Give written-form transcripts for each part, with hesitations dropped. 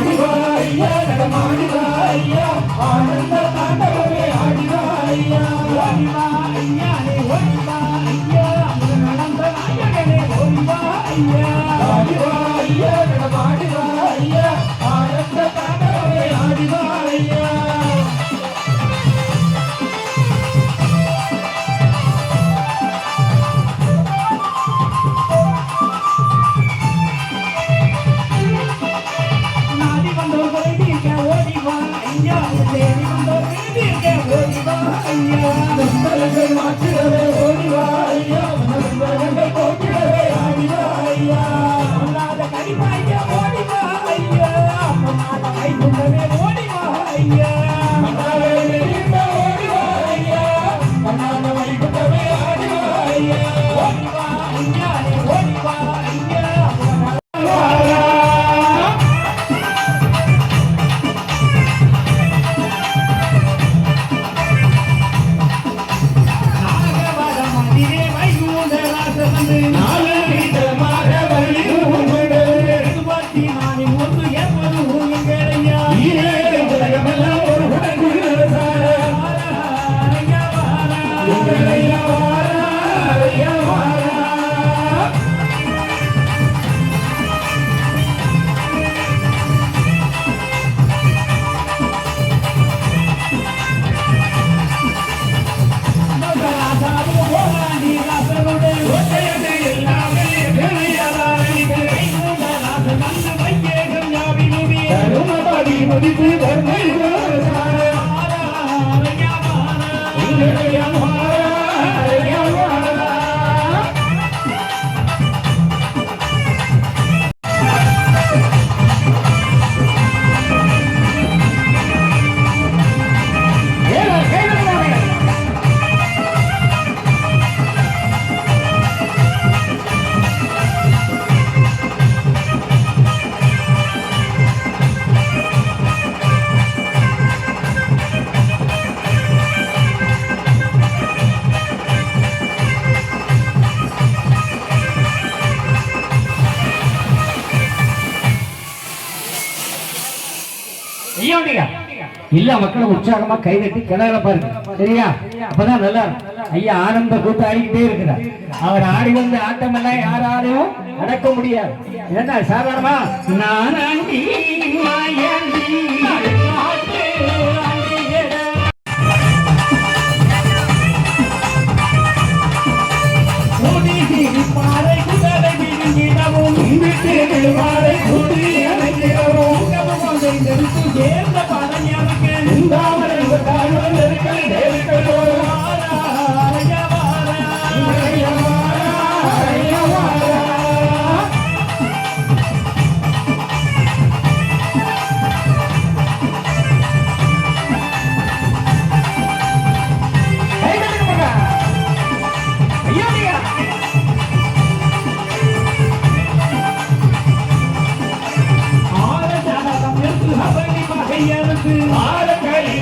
ஆடிவாயா நடமாடிவாயா ஆனந்த தாண்டவமே ஆடிவாயா ஓடிவா ஐயா நீ ஓடிவா ஐயா நடந்த நாயகனே ஓடிவா ஐயா ஆடிவாயா நடமாடிவாயா ஆனந்த தாண்டவமே ஆடிவாயா மாற்றிடவே ஓடிவாயா போட்டிடவே ஆடிவாயா கடிவாயா ஓடிவாயா கைகுண்டவே ஓடிவாயா ஓடிவாயா வைகுண்டவே ஆடிவாயா ஓடிவா ஐயா ஓடிவா ஐயா முடிப்பு தர்மை இல்ல மக்கள் உற்சாகமா கைதட்டி கிணற பாருங்க சரியா அப்பதான் நல்லா ஐயா ஆனந்த கூத்து ஆடிக்கிட்டே இருக்கிறார் அவர் ஆடி வந்த ஆட்டம் எல்லாம் யாராலையும் அடக்க முடியாது என்ன சாதாரணமா நான் ஆண்டி பாறை குதிரை பாறை குடி சேர்ந்த படம் எனக்கு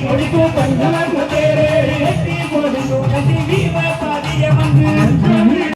முடிப்பு பஞ்சம தேரே வீர பாதிய வந்து